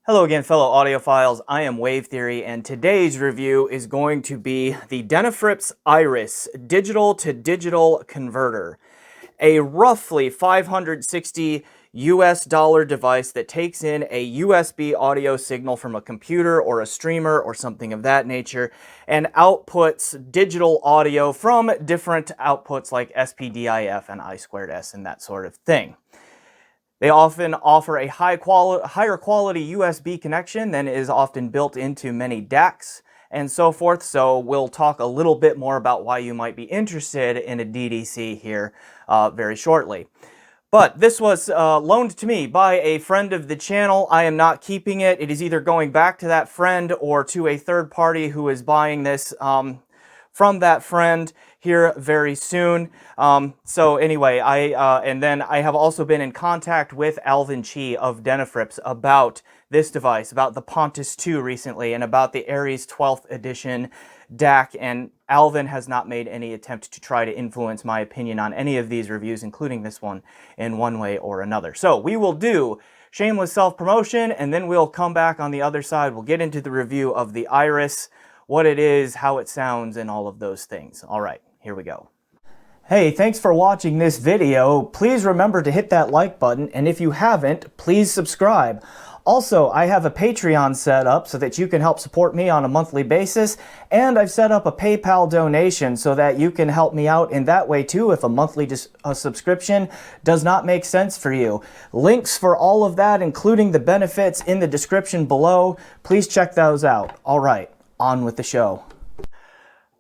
Hello again, fellow audiophiles. I am Wave Theory, and today's review is going to be the Denafrips Iris digital-to-digital converter, a roughly $560 device that takes in a USB audio signal from a computer or a streamer or something of that nature and outputs digital audio from different outputs like SPDIF and I2S and that sort of thing. They often offer a higher quality USB connection than is often built into many DACs and so forth, so we'll talk a little bit more about why you might be interested in a DDC here very shortly. But this was loaned to me by a friend of the channel. I am not keeping it. It is either going back to that friend or to a third party who is buying this from that friend here very soon. So anyway, and then I have also been in contact with Alvin Chi of Denafrips about this device, about the Pontus 2 recently, and about the Aries 12th edition DAC, and Alvin has not made any attempt to try to influence my opinion on any of these reviews, including this one, in one way or another. So we will do shameless self-promotion, and then we'll come back on the other side. We'll get into the review of the Iris, what it is, how it sounds, and all of those things. All right, here we go. Hey, thanks for watching this video. Please remember to hit that like button, and if you haven't, please subscribe. Also, I have a Patreon set up so that you can help support me on a monthly basis, and I've set up a PayPal donation so that you can help me out in that way too if a monthly subscription does not make sense for you. Links for all of that, including the benefits, in the description below. Please check those out. All right, on with the show.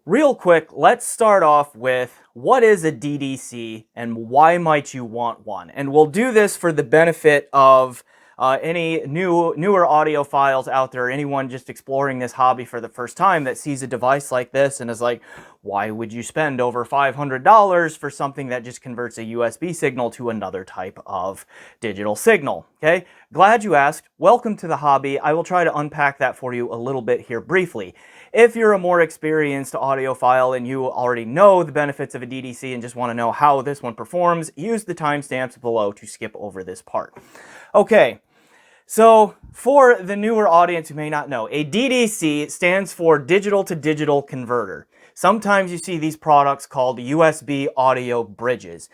Real quick, let's start off with what is a DDC and why might you want one? And we'll do this for the benefit of any newer audiophiles out there, anyone just exploring this hobby for the first time that sees a device like this and is like, why would you spend over $500 for something that just converts a USB signal to another type of digital signal? Okay, glad you asked. Welcome to the hobby. I will try to unpack that for you a little bit here briefly. If you're a more experienced audiophile and you already know the benefits of a DDC and just want to know how this one performs, use the timestamps below to skip over this part. Okay. So, for the newer audience who may not know, a DDC stands for digital-to-digital converter. Sometimes you see these products called USB audio bridges.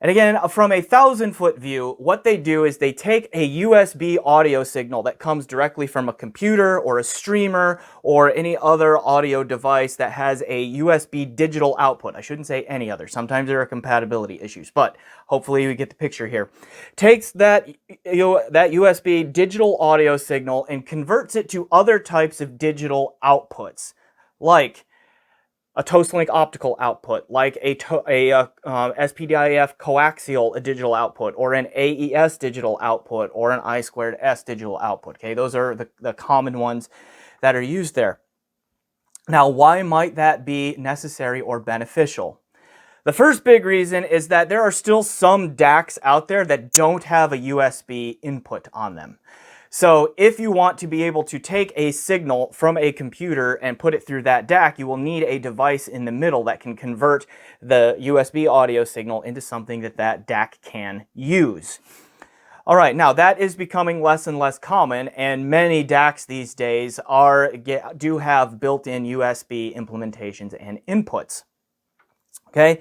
And again, from a 1,000-foot view, what they do is they take a USB audio signal that comes directly from a computer or a streamer or any other audio device that has a USB digital output. I shouldn't say any other. Sometimes there are compatibility issues, but hopefully you get the picture here. Takes that USB digital audio signal and converts it to other types of digital outputs, like a Toast-Link optical output, like a SPDIF coaxial digital output, or an AES digital output, or an I2S digital output. Okay, those are the common ones that are used there. Now, why might that be necessary or beneficial? The first big reason is that there are still some DACs out there that don't have a USB input on them. So if you want to be able to take a signal from a computer and put it through that DAC, you will need a device in the middle that can convert the USB audio signal into something that that DAC can use. All right, now that is becoming less and less common, and many DACs these days do have built-in USB implementations and inputs. Okay.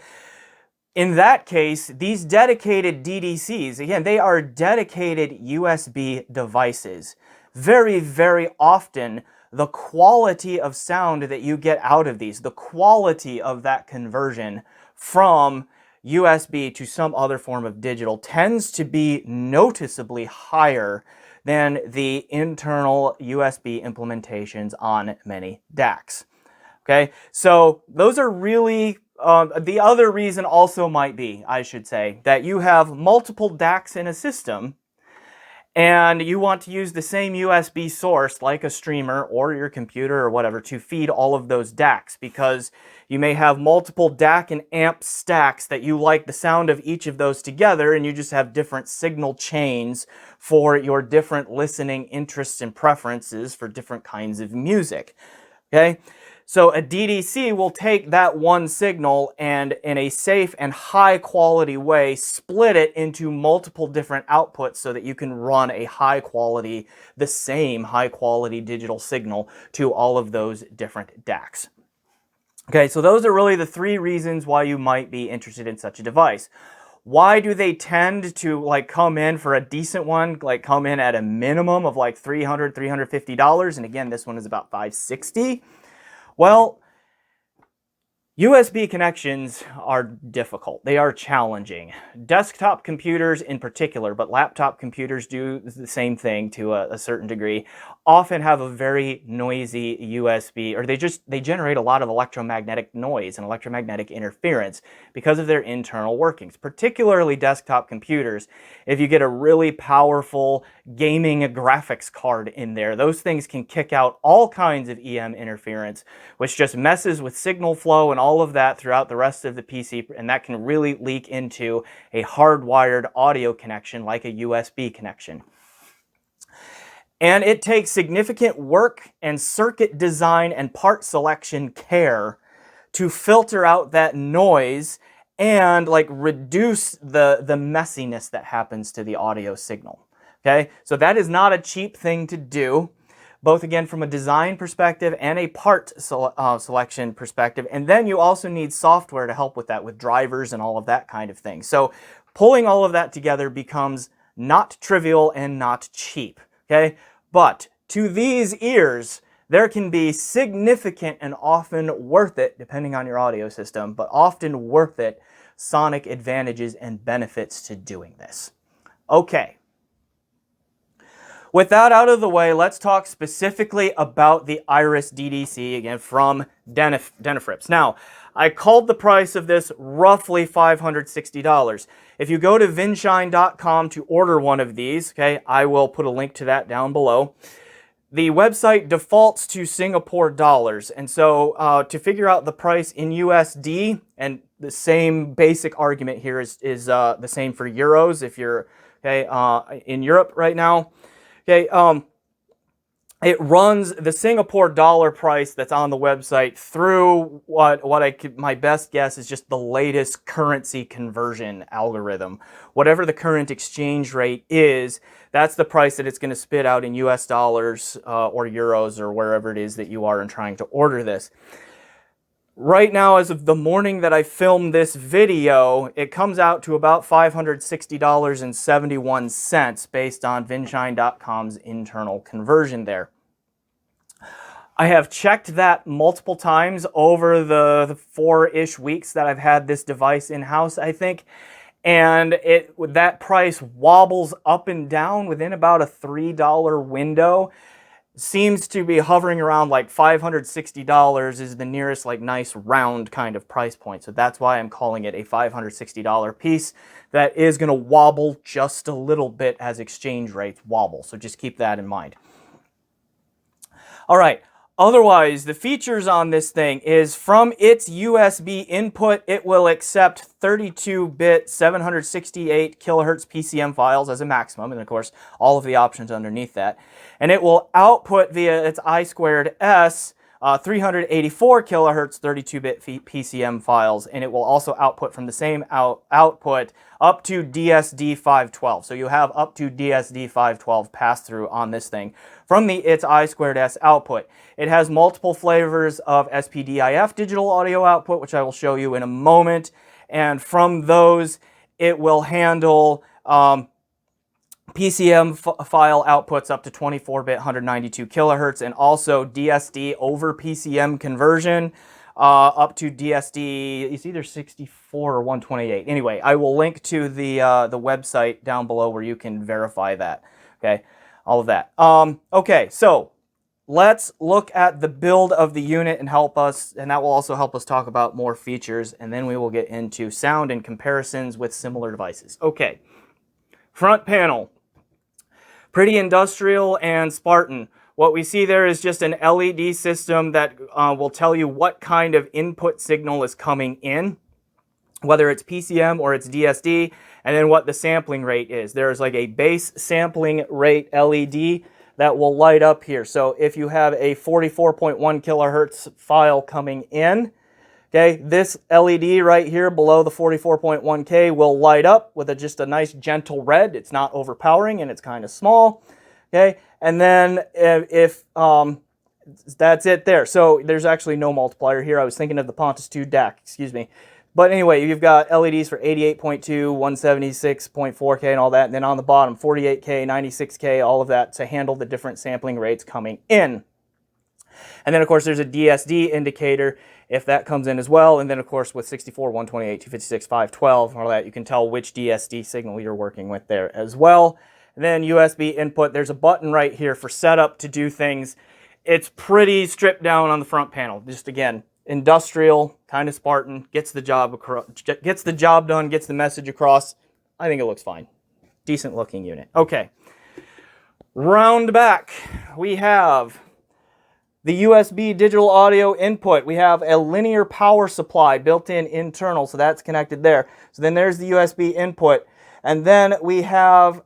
In that case, these dedicated DDCs, again, they are dedicated USB devices. Very, very often, the quality of sound that you get out of these, the quality of that conversion from USB to some other form of digital tends to be noticeably higher than the internal USB implementations on many DACs. Okay, so those are really the other reason also might be, I should say, that you have multiple DACs in a system and you want to use the same USB source like a streamer or your computer or whatever to feed all of those DACs, because you may have multiple DAC and amp stacks that you like the sound of each of those together, and you just have different signal chains for your different listening interests and preferences for different kinds of music. Okay? So a DDC will take that one signal and in a safe and high quality way split it into multiple different outputs so that you can run a the same high quality digital signal to all of those different DACs. Okay, so those are really the three reasons why you might be interested in such a device. Why do they tend to like come in for a decent one, like come in at a minimum of like $300, $350? And again, this one is about $560. Well, USB connections are difficult. They are challenging. Desktop computers in particular, but laptop computers do the same thing to a certain degree, often have a very noisy USB, or they generate a lot of electromagnetic noise and electromagnetic interference because of their internal workings, particularly desktop computers. If you get a really powerful gaming graphics card in there, those things can kick out all kinds of EM interference, which just messes with signal flow and all of that throughout the rest of the PC, and that can really leak into a hardwired audio connection like a USB connection. And it takes significant work and circuit design and part selection care to filter out that noise and like reduce the messiness that happens to the audio signal. Okay, so that is not a cheap thing to do, both again from a design perspective and a part selection perspective. And then you also need software to help with that, with drivers and all of that kind of thing. So pulling all of that together becomes not trivial and not cheap. Okay, but to these ears, there can be significant and often worth it, depending on your audio system, but often worth it sonic advantages and benefits to doing this. Okay. With that out of the way, let's talk specifically about the Iris DDC, again, from Denafrips. Now, I called the price of this roughly $560. If you go to vinshine.com to order one of these, okay, I will put a link to that down below. The website defaults to Singapore dollars, and so to figure out the price in USD, and the same basic argument here is the same for euros if you're in Europe right now. Okay, it runs the Singapore dollar price that's on the website through my best guess is just the latest currency conversion algorithm. Whatever the current exchange rate is, that's the price that it's going to spit out in US dollars or euros or wherever it is that you are in trying to order this. Right now, as of the morning that I filmed this video, it comes out to about $560.71 based on vinshine.com's internal conversion there. I have checked that multiple times over the 4-ish weeks that I've had this device in-house, I think, and that price wobbles up and down within about a $3 window. Seems to be hovering around like $560 is the nearest like nice round kind of price point. So that's why I'm calling it a $560 piece that is going to wobble just a little bit as exchange rates wobble. So just keep that in mind. All right. Otherwise, the features on this thing is from its USB input, it will accept 32-bit 768 kilohertz PCM files as a maximum, and of course, all of the options underneath that. And it will output via its I2S 384 kilohertz 32-bit PCM files, and it will also output from the same output up to DSD512. So you have up to DSD512 pass-through on this thing from its I2S output. It has multiple flavors of SPDIF digital audio output, which I will show you in a moment, and from those, it will handle PCM file outputs up to 24-bit 192 kilohertz, and also DSD over PCM conversion up to DSD, it's either 64 or 128. Anyway, I will link to the website down below where you can verify that. Okay, all of that. Okay, so let's look at the build of the unit and that will also help us talk about more features, and then we will get into sound and comparisons with similar devices. Okay, front panel. Pretty industrial and Spartan. What we see there is just an LED system that will tell you what kind of input signal is coming in, whether it's PCM or it's DSD, and then what the sampling rate is. There's like a base sampling rate LED that will light up here. So if you have a 44.1 kilohertz file coming in, okay, this LED right here below the 44.1K will light up with just a nice gentle red. It's not overpowering and it's kind of small, okay? And then if that's it there. So there's actually no multiplier here. I was thinking of the Pontus 2 DAC, excuse me. But anyway, you've got LEDs for 88.2, 176.4K and all that. And then on the bottom, 48K, 96K, all of that to handle the different sampling rates coming in. And then, of course, there's a DSD indicator if that comes in as well. And then, of course, with 64, 128, 256, 512, all that, you can tell which DSD signal you're working with there as well. And then USB input, there's a button right here for setup to do things. It's pretty stripped down on the front panel. Just, again, industrial, kind of Spartan, gets the job done, gets the message across. I think it looks fine. Decent looking unit. Okay. Round back, we have the USB digital audio input. We have a linear power supply built in internal, so that's connected there. So then there's the USB input. And then we have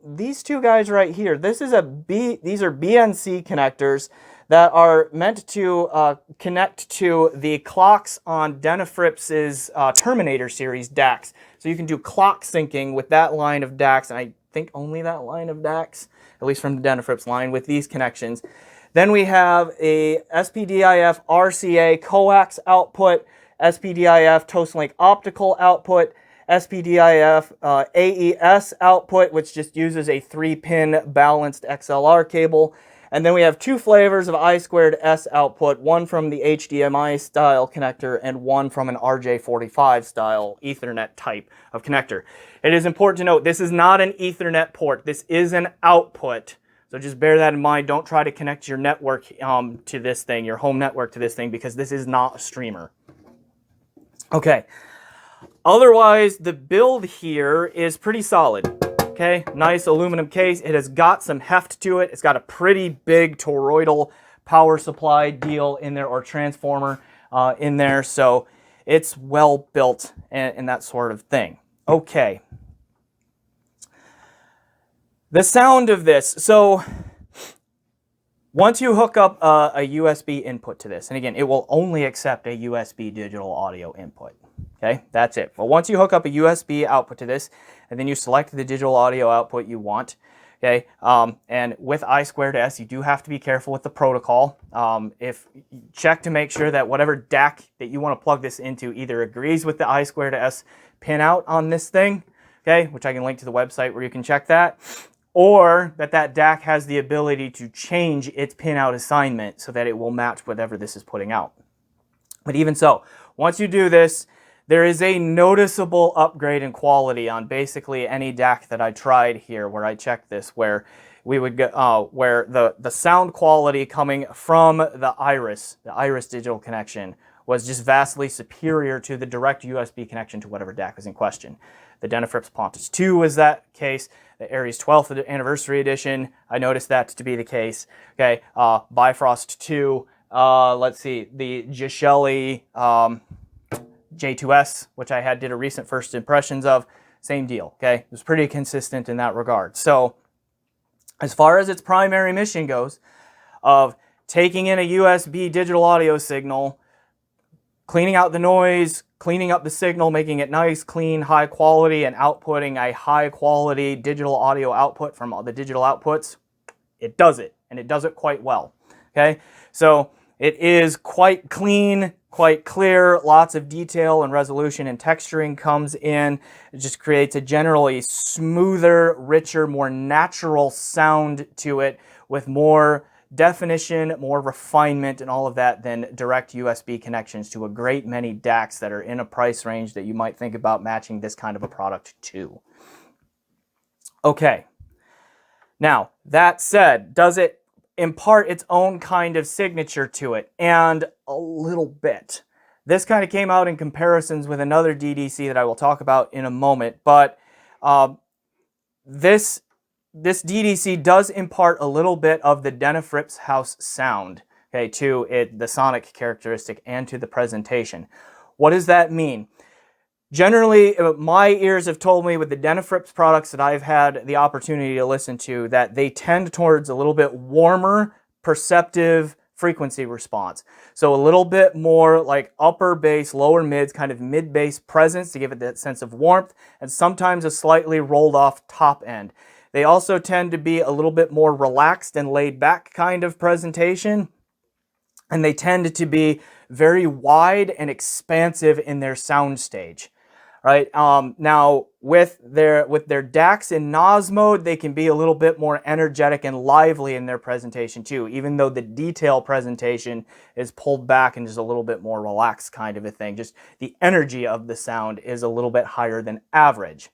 these two guys right here. These are BNC connectors that are meant to connect to the clocks on Denafrips' Terminator series DACs. So you can do clock syncing with that line of DACs, and I think only that line of DACs, at least from the Denafrips line, with these connections. Then we have a SPDIF RCA coax output, SPDIF Toast-Link optical output, SPDIF AES output, which just uses a 3-pin balanced XLR cable. And then we have two flavors of I2S output, one from the HDMI style connector and one from an RJ45 style Ethernet type of connector. It is important to note this is not an Ethernet port. This is an output. So just bear that in mind. Don't try to connect your network to this thing, your home network to this thing, because this is not a streamer. Okay. Otherwise, the build here is pretty solid. Okay, nice aluminum case. It has got some heft to it. It's got a pretty big toroidal power supply deal in there, or transformer in there. So it's well built and that sort of thing. Okay. The sound of this. So once you hook up a USB input to this, and again, it will only accept a USB digital audio input. Okay, that's it. But once you hook up a USB output to this, and then you select the digital audio output you want, okay, and with I2S, you do have to be careful with the protocol. Check to make sure that whatever DAC that you want to plug this into either agrees with the I2S pinout on this thing, okay, which I can link to the website where you can check that, or that DAC has the ability to change its pinout assignment so that it will match whatever this is putting out. But even so, once you do this, there is a noticeable upgrade in quality on basically any DAC that I tried here, where I checked this, where we would get where the sound quality coming from the Iris digital connection was just vastly superior to the direct USB connection to whatever DAC was in question. The Denafrips Pontus 2 was that case. The Aries 12th Anniversary Edition, I noticed that to be the case. Okay, Bifrost 2. Let's see, the Gishelli J2S, which I did a recent first impressions of, same deal, okay? It was pretty consistent in that regard. So as far as its primary mission goes, of taking in a USB digital audio signal, cleaning out the noise, cleaning up the signal, making it nice, clean, high quality, and outputting a high quality digital audio output from all the digital outputs, it does it, and it does it quite well, okay? So it is quite clean, quite clear, lots of detail and resolution and texturing comes in. It just creates a generally smoother, richer, more natural sound to it with more definition, more refinement and all of that than direct USB connections to a great many DACs that are in a price range that you might think about matching this kind of a product to. Okay. Now, that said, does it impart its own kind of signature to it? And a little bit. This kind of came out in comparisons with another DDC that I will talk about in a moment, but this DDC does impart a little bit of the Denafrips house sound, okay, to the sonic characteristic and to the presentation. What does that mean? Generally, my ears have told me with the Denafrips products that I've had the opportunity to listen to that they tend towards a little bit warmer, perceptive frequency response. So a little bit more like upper bass, lower mids, kind of mid bass presence to give it that sense of warmth, and sometimes a slightly rolled off top end. They also tend to be a little bit more relaxed and laid back kind of presentation, and they tend to be very wide and expansive in their sound stage. Right. Now with their DACs in NOS mode, they can be a little bit more energetic and lively in their presentation too, even though the detail presentation is pulled back and just a little bit more relaxed kind of a thing. Just the energy of the sound is a little bit higher than average.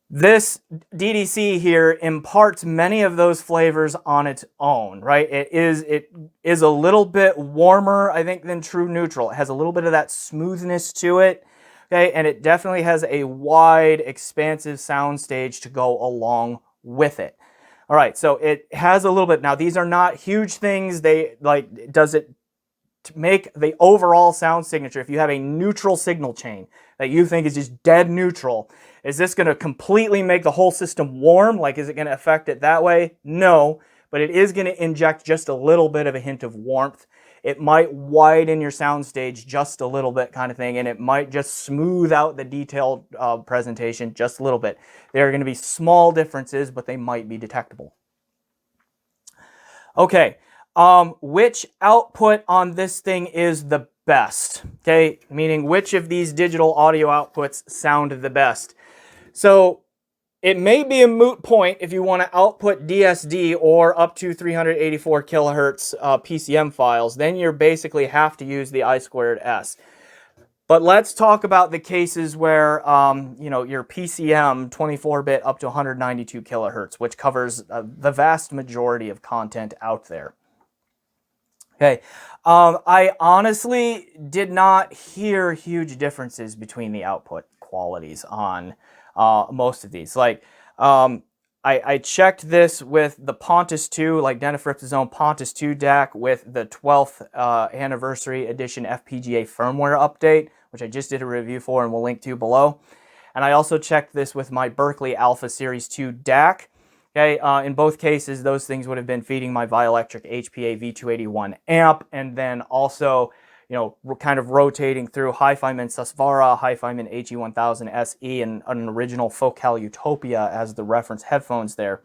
This DDC here imparts many of those flavors on its own, right? It is a little bit warmer, I think, than true neutral. It has a little bit of that smoothness to it. Okay, and it definitely has a wide, expansive sound stage to go along with it. All right, so it has a little bit. Now, these are not huge things. Does it make the overall sound signature? If you have a neutral signal chain that you think is just dead neutral, is this going to completely make the whole system warm? Like, is it going to affect it that way? No, but it is going to inject just a little bit of a hint of warmth. It might widen your soundstage just a little bit kind of thing, and it might just smooth out the detailed presentation just a little bit. There are going to be small differences, but they might be detectable. Okay, which output on this thing is the best? Okay, meaning which of these digital audio outputs sound the best? So it may be a moot point if you want to output DSD or up to 384 kilohertz PCM files. Then you basically have to use the I2S. But let's talk about the cases where your PCM 24-bit up to 192 kilohertz, which covers the vast majority of content out there. Okay, I honestly did not hear huge differences between the output qualities on most of these. Like, I checked this with the Pontus 2, like Denafrips' own Pontus 2 DAC with the 12th anniversary edition FPGA firmware update, which I just did a review for and will link to below. And I also checked this with my Berkeley Alpha Series 2 DAC. Okay, in both cases, those things would have been feeding my Vioelectric HPA V281 amp, and then also, kind of rotating through Hi-Fiman Susvara, Hi-Fiman HE1000 SE, and an original Focal Utopia as the reference headphones there.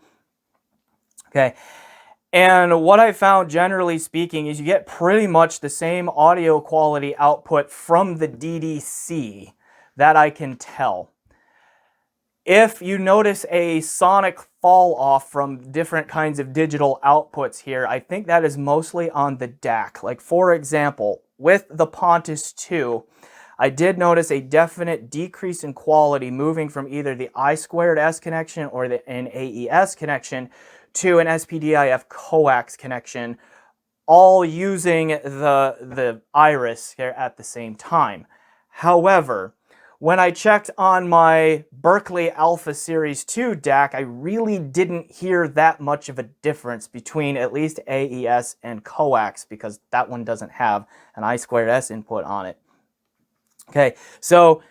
Okay, and what I found, generally speaking, is you get pretty much the same audio quality output from the DDC, that I can tell. If you notice a sonic fall off from different kinds of digital outputs here, I think that is mostly on the DAC. Like, for example, with the Pontus 2, I did notice a definite decrease in quality moving from either the I2S connection or an AES connection to an SPDIF coax connection, all using the iris here at the same time. However, when I checked on my Berkeley Alpha Series 2 DAC, I really didn't hear that much of a difference between at least AES and coax, because that one doesn't have an I2S input on it. Okay, so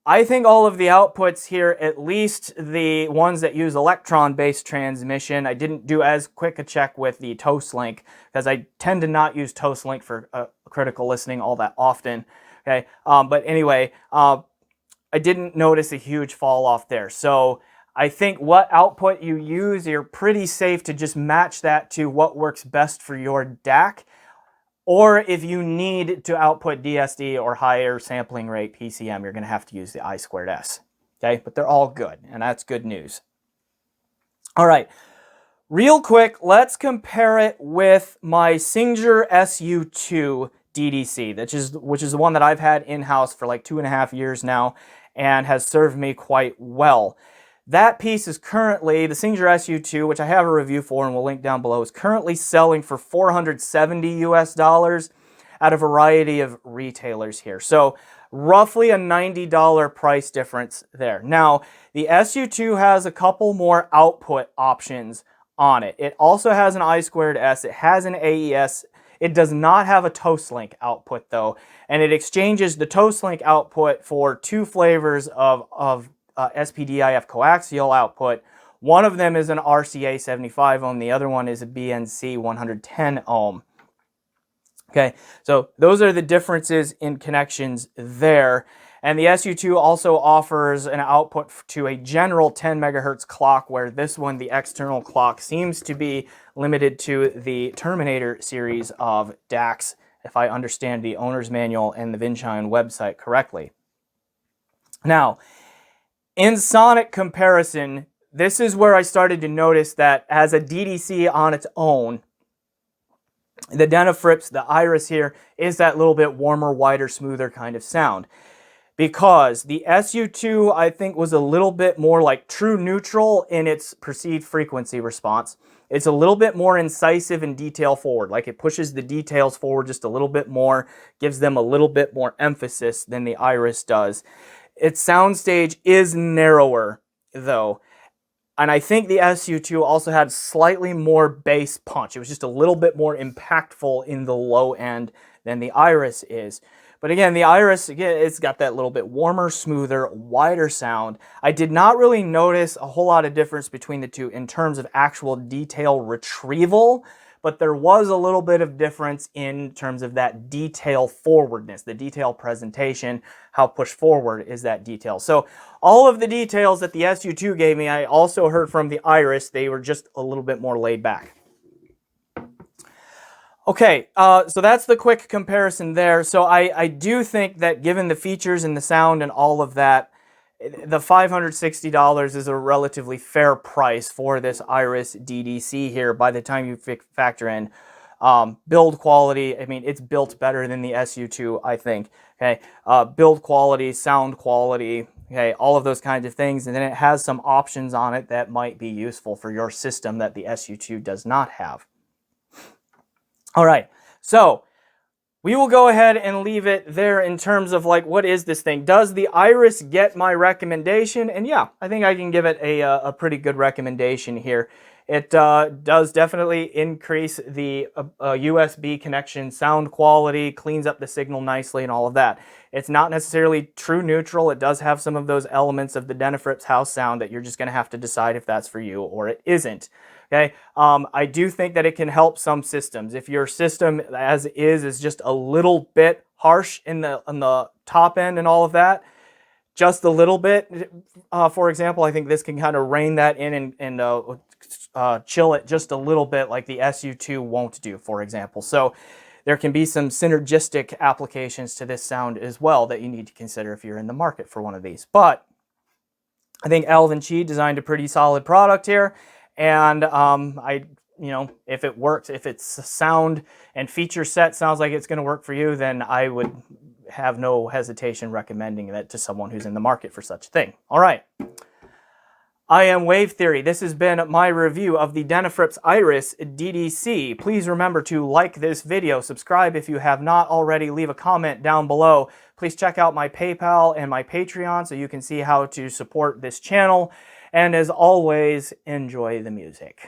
I think all of the outputs here, at least the ones that use electron-based transmission, I didn't do as quick a check with the Toastlink, because I tend to not use Toastlink for critical listening all that often. Okay, but anyway, I didn't notice a huge fall off there. So I think what output you use, you're pretty safe to just match that to what works best for your DAC. Or if you need to output DSD or higher sampling rate PCM, you're going to have to use the I2S. Okay, but they're all good, and that's good news. All right, real quick, let's compare it with my Singxer SU2 DDC, which is the one that I've had in-house for like 2.5 years now and has served me quite well. That piece is currently, the Singxer SU2, which I have a review for and will link down below, is currently selling for $470 US at a variety of retailers here. So roughly a $90 price difference there. Now, the SU2 has a couple more output options on it. It also has an I2S, it has an AES It does not have a Toast-Link output though, and it exchanges the Toast-Link output for two flavors of SPDIF coaxial output. One of them is an RCA 75 ohm, the other one is a BNC 110 ohm. Okay, so those are the differences in connections there. And the SU2 also offers an output to a general 10 megahertz clock, where this one, the external clock, seems to be limited to the Terminator series of DACs, if I understand the owner's manual and the Vinshine website correctly. Now, in sonic comparison, this is where I started to notice that as a DDC on its own, the Denafrips, the Iris here, is that little bit warmer, wider, smoother kind of sound. Because the SU2, I think, was a little bit more like true neutral in its perceived frequency response. It's a little bit more incisive and detail forward, like it pushes the details forward just a little bit more, gives them a little bit more emphasis than the Iris does. Its soundstage is narrower, though. And I think the SU2 also had slightly more bass punch. It was just a little bit more impactful in the low end than the Iris is. But again, the Iris, again, it's got that little bit warmer, smoother, wider sound. I did not really notice a whole lot of difference between the two in terms of actual detail retrieval, but there was a little bit of difference in terms of that detail forwardness, the detail presentation, how push forward is that detail. So all of the details that the SU2 gave me, I also heard from the Iris. They were just a little bit more laid back. Okay, so that's the quick comparison there. So I do think that given the features and the sound and all of that, the $560 is a relatively fair price for this Iris DDC here by the time you factor in build quality. I mean, it's built better than the SU2, I think. Okay, build quality, sound quality, okay, all of those kinds of things. And then it has some options on it that might be useful for your system that the SU2 does not have. All right, so we will go ahead and leave it there in terms of like, what is this thing? Does the Iris get my recommendation? And yeah, I think I can give it a pretty good recommendation here. It does definitely increase the USB connection sound quality, cleans up the signal nicely and all of that. It's not necessarily true neutral. It does have some of those elements of the Denafrips house sound that you're just going to have to decide if that's for you or it isn't. Okay, I do think that it can help some systems. If your system as is just a little bit harsh on the top end and all of that, just a little bit, for example, I think this can kind of rein that in and chill it just a little bit like the SU2 won't do, for example. So there can be some synergistic applications to this sound as well that you need to consider if you're in the market for one of these. But I think Alvin Chi designed a pretty solid product here. And if it works, if its sound and feature set sounds like it's going to work for you, then I would have no hesitation recommending that to someone who's in the market for such a thing. All right. I am Wave Theory. This has been my review of the Denafrips Iris DDC. Please remember to like this video, subscribe if you have not already, leave a comment down below. Please check out my PayPal and my Patreon so you can see how to support this channel. And as always, enjoy the music.